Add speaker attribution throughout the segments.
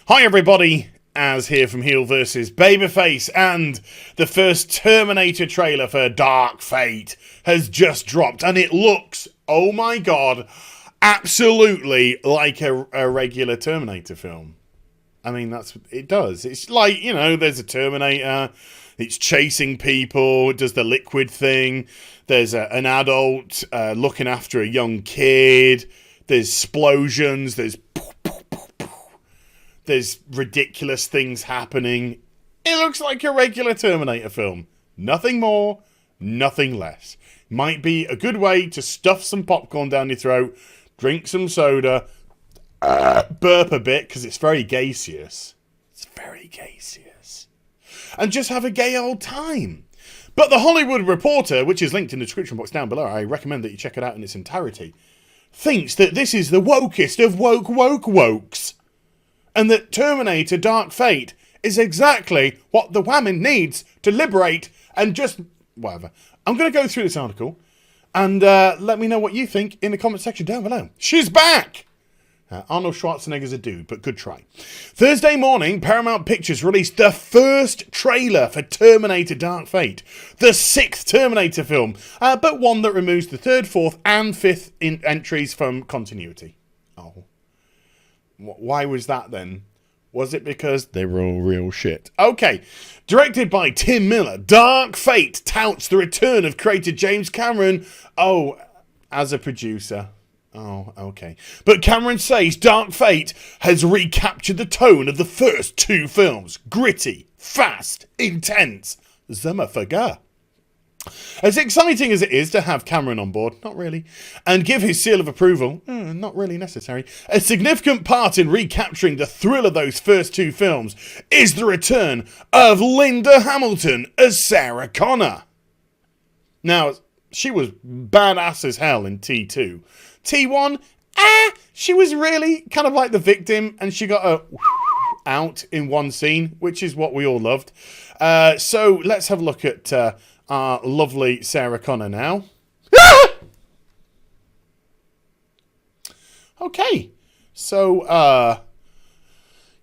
Speaker 1: Hi everybody, Az here from HeelvsBabyface, and the first Terminator trailer for Dark Fate has just dropped, and it looks, oh my god, absolutely like a regular Terminator film. I mean, it does. It's like, there's a Terminator, it's chasing people, it does the liquid thing, there's an adult looking after a young kid, there's explosions, there's ridiculous things happening. It looks like a regular Terminator film. Nothing more, nothing less. Might be a good way to stuff some popcorn down your throat, drink some soda, burp a bit, because it's very gaseous. It's very gaseous. And just have a gay old time. But The Hollywood Reporter, which is linked in the description box down below, I recommend that you check it out in its entirety, thinks that this is the wokest of wokes. And that Terminator Dark Fate is exactly what the woman needs to liberate and just... whatever. I'm going to go through this article and let me know what you think in the comment section down below. She's back! Arnold Schwarzenegger's a dude, but good try. Thursday morning, Paramount Pictures released the first trailer for Terminator Dark Fate, the 6th Terminator film, but one that removes the 3rd, 4th, and 5th entries from continuity. Oh. Why was that then? Was it because they were all real shit? Okay. Directed by Tim Miller, Dark Fate touts the return of creator James Cameron. Oh, as a producer. Oh, okay. But Cameron says Dark Fate has recaptured the tone of the first 2 films. Gritty, fast, intense. Zummerfager. As exciting as it is to have Cameron on board, not really, and give his seal of approval, not really necessary, a significant part in recapturing the thrill of those first 2 films is the return of Linda Hamilton as Sarah Connor. Now, she was badass as hell in T2. T1, she was really kind of like the victim, and she got out in one scene, which is what we all loved. So let's have a look at... our lovely Sarah Connor now. Okay. So,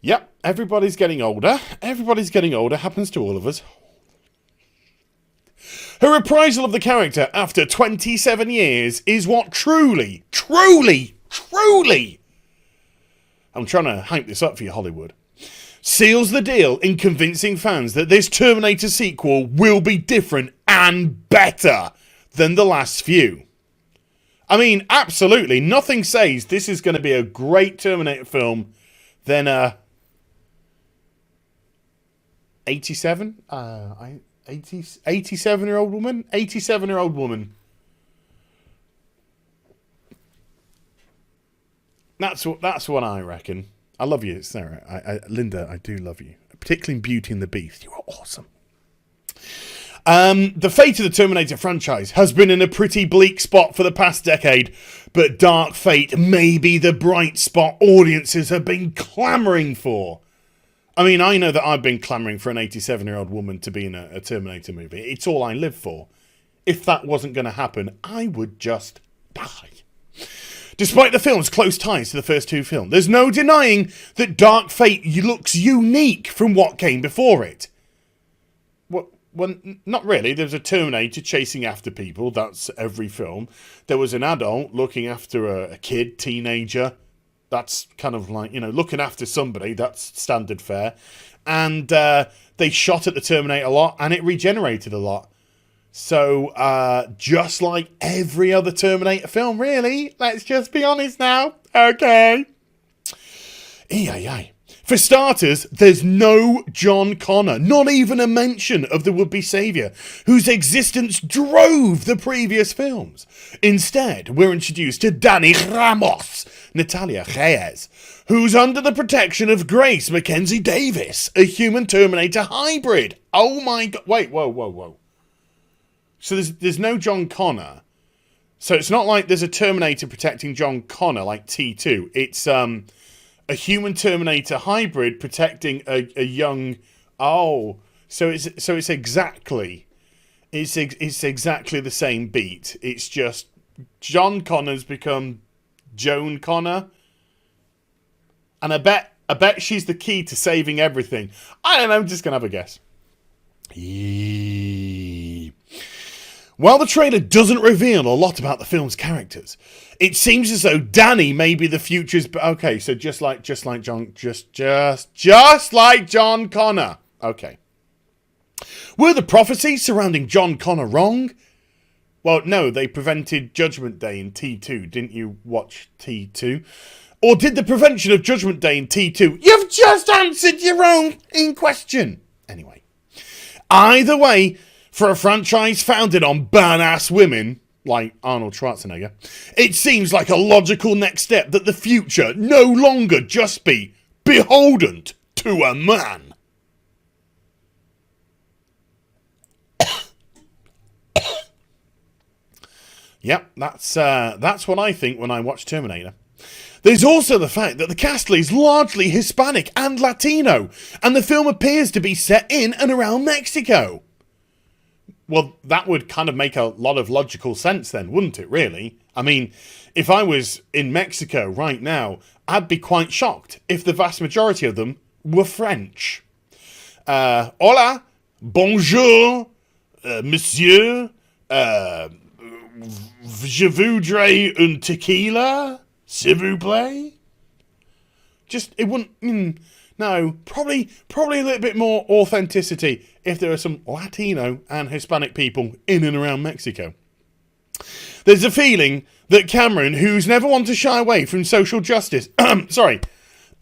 Speaker 1: yep, everybody's getting older. Everybody's getting older. Happens to all of us. Her reprisal of the character after 27 years is what truly, I'm trying to hype this up for you, Hollywood, seals the deal in convincing fans that this Terminator sequel will be different and better than the last few. I mean, absolutely, nothing says this is going to be a great Terminator film than 87-year-old woman? 87-year-old woman. That's what I reckon. I love you, Sarah. Linda, I do love you. Particularly in Beauty and the Beast. You are awesome. The fate of the Terminator franchise has been in a pretty bleak spot for the past decade, but Dark Fate may be the bright spot audiences have been clamouring for. I mean, I know that I've been clamouring for an 87-year-old woman to be in a Terminator movie. It's all I live for. If that wasn't going to happen, I would just die. Despite the film's close ties to the first 2 films, there's no denying that Dark Fate looks unique from what came before it. Well, not really. There's a Terminator chasing after people. That's every film. There was an adult looking after a kid, teenager. That's kind of like, looking after somebody. That's standard fare. And they shot at the Terminator a lot, and it regenerated a lot. So, just like every other Terminator film, really. Let's just be honest now. Okay. For starters, there's no John Connor. Not even a mention of the would-be saviour, whose existence drove the previous films. Instead, we're introduced to Dani Ramos, Natalia Reyes, who's under the protection of Grace Mackenzie Davis, a human Terminator hybrid. Oh my god. Wait, whoa. So there's no John Connor. So it's not like there's a Terminator protecting John Connor like T2. It's a human Terminator hybrid protecting a young... Oh, so it's exactly the same beat. It's just John Connor's become Joan Connor. And I bet I bet she's the key to saving everything. I don't know, I'm just going to have a guess. While the trailer doesn't reveal a lot about the film's characters, it seems as though Danny may be the future's... Okay, so just like John Connor. Okay. Were the prophecies surrounding John Connor wrong? Well, no, they prevented Judgment Day in T2. Didn't you watch T2? Or did the prevention of Judgment Day in T2? You've just answered your own in question. Anyway. Either way, for a franchise founded on badass women, like Arnold Schwarzenegger, it seems like a logical next step that the future no longer just be beholden to a man. Yep, that's what I think when I watch Terminator. There's also the fact that the cast is largely Hispanic and Latino, and the film appears to be set in and around Mexico. Well, that would kind of make a lot of logical sense then, wouldn't it, really? I mean, if I was in Mexico right now, I'd be quite shocked if the vast majority of them were French. Hola, bonjour, monsieur, je voudrais un tequila, s'il vous plaît? Just, it wouldn't... No, probably a little bit more authenticity if there are some Latino and Hispanic people in and around Mexico. There's a feeling that Cameron, who's never one to shy away from social justice... sorry,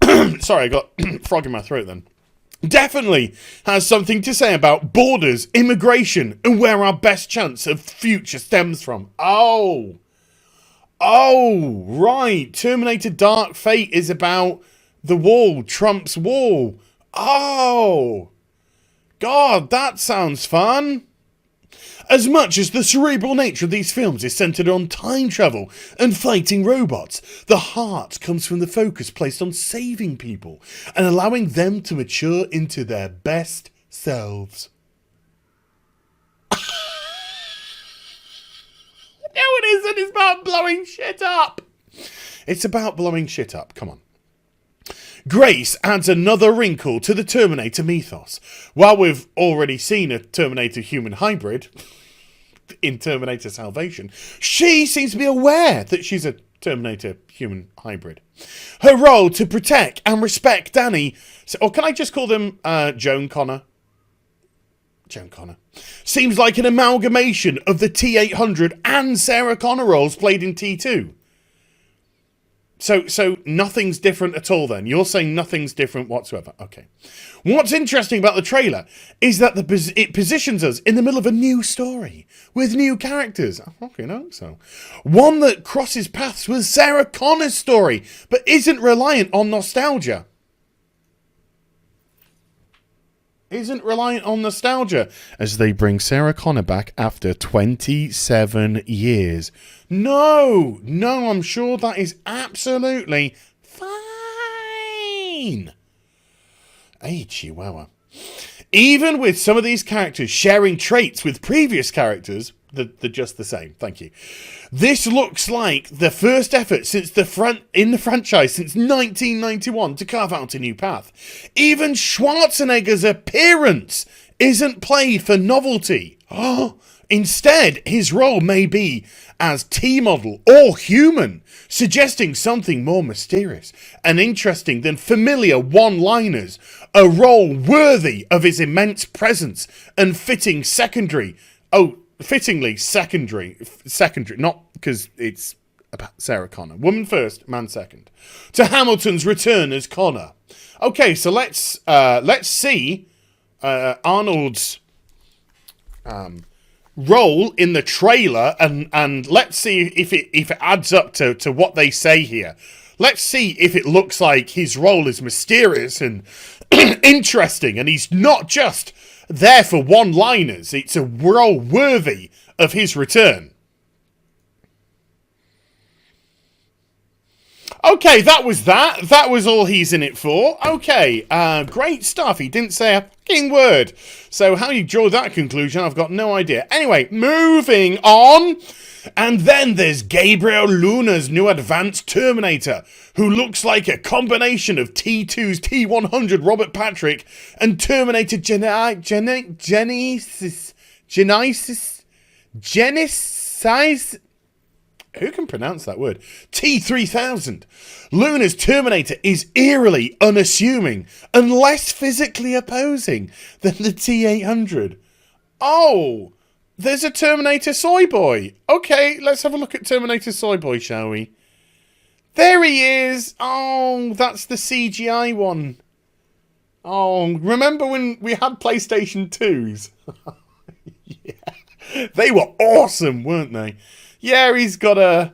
Speaker 1: I got frog in my throat then. Definitely has something to say about borders, immigration, and where our best chance of future stems from. Oh, right. Terminator Dark Fate is about the wall, Trump's wall. Oh, God, that sounds fun. As much as the cerebral nature of these films is centered on time travel and fighting robots, the heart comes from the focus placed on saving people and allowing them to mature into their best selves. No, it isn't. It's about blowing shit up. It's about blowing shit up. Come on. Grace adds another wrinkle to the Terminator mythos. While we've already seen a Terminator human hybrid in Terminator Salvation, she seems to be aware that she's a Terminator human hybrid. Her role to protect and respect Danny, or can I just call them Joan Connor? Joan Connor. Seems like an amalgamation of the T-800 and Sarah Connor roles played in T2. So nothing's different at all then. You're saying nothing's different whatsoever. Okay. What's interesting about the trailer is that it positions us in the middle of a new story with new characters. I fucking hope so. One that crosses paths with Sarah Connor's story, but isn't reliant on nostalgia. As they bring Sarah Connor back after 27 years. No, I'm sure that is absolutely fine. Hey, Chihuahua. Even with some of these characters sharing traits with previous characters, they're just the same. Thank you. This looks like the first effort in the franchise since 1991 to carve out a new path. Even Schwarzenegger's appearance isn't played for novelty. Instead, his role may be as T-model or human, suggesting something more mysterious and interesting than familiar one-liners, a role worthy of his immense presence and fittingly secondary, not because it's about Sarah Connor. Woman first, man second. To Hamilton's return as Connor. Okay, so let's see Arnold's role in the trailer and let's see if it adds up to what they say here. Let's see if it looks like his role is mysterious and interesting and he's not just there for one-liners. It's a role worthy of his return. Okay, that was that. That was all he's in it for. Okay, great stuff. He didn't say a fucking word. So how you draw that conclusion, I've got no idea. Anyway, moving on. And then there's Gabriel Luna's new advanced Terminator, who looks like a combination of T2's T100 Robert Patrick and Terminator Genesis. Who can pronounce that word? T3000. Luna's Terminator is eerily unassuming and less physically opposing than the T800. Oh, there's a Terminator Soy Boy. Okay, let's have a look at Terminator Soy Boy, shall we? There he is. Oh, that's the CGI one. Oh, remember when we had PlayStation 2s? Yeah. They were awesome, weren't they? Yeah, he's got a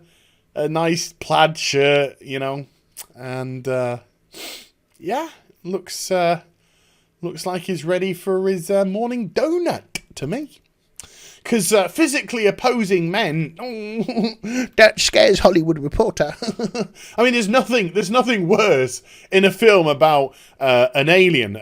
Speaker 1: nice plaid shirt, you know, and yeah, looks like he's ready for his morning donut to me. Because physically opposing men, that scares Hollywood Reporter. I mean, there's nothing worse in a film about an alien,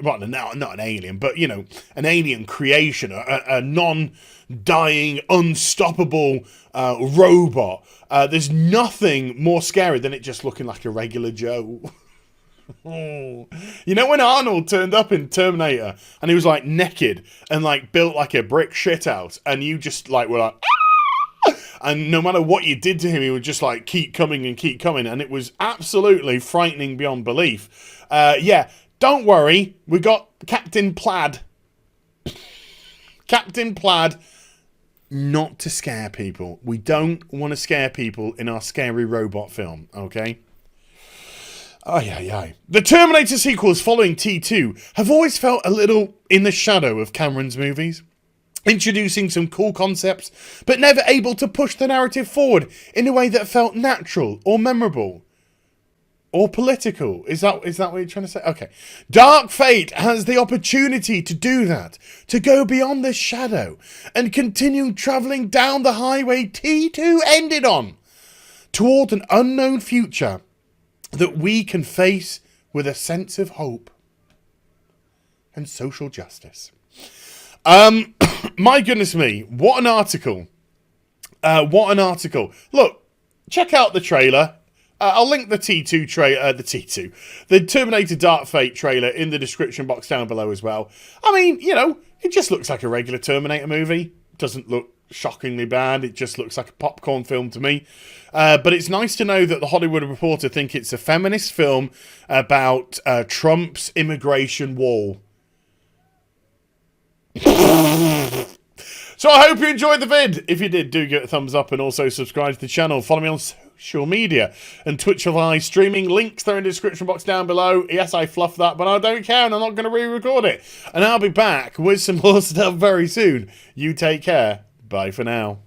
Speaker 1: well, not an alien, but, you know, an alien creation, a non-dying, unstoppable robot. There's nothing more scary than it just looking like a regular Joe. Oh. You know when Arnold turned up in Terminator and he was like naked and like built like a brick shithouse, and you just like were like, ah! And no matter what you did to him, he would just like keep coming, and it was absolutely frightening beyond belief. Yeah, don't worry, we got Captain Plaid. Captain Plaid, not to scare people. We don't want to scare people in our scary robot film, okay? Ay. The Terminator sequels following T2 have always felt a little in the shadow of Cameron's movies, introducing some cool concepts, but never able to push the narrative forward in a way that felt natural or memorable. Or political. Is that what you're trying to say? Okay. Dark Fate has the opportunity to do that, to go beyond the shadow and continue travelling down the highway T2 ended on, toward an unknown future that we can face with a sense of hope and social justice. My goodness me, what an article. What an article. Look, check out the trailer. I'll link the T2 trailer, the Terminator Dark Fate trailer in the description box down below as well. I mean, you know, it just looks like a regular Terminator movie. Doesn't look shockingly bad. It just looks like a popcorn film to me. But it's nice to know that the Hollywood Reporter think it's a feminist film about Trump's immigration wall. So I hope you enjoyed the vid. If you did, do give it a thumbs up and also subscribe to the channel. Follow me on social media and Twitch live streaming. Links there in the description box down below. Yes, I fluffed that, but I don't care and I'm not going to re-record it. And I'll be back with some more stuff very soon. You take care. Bye for now.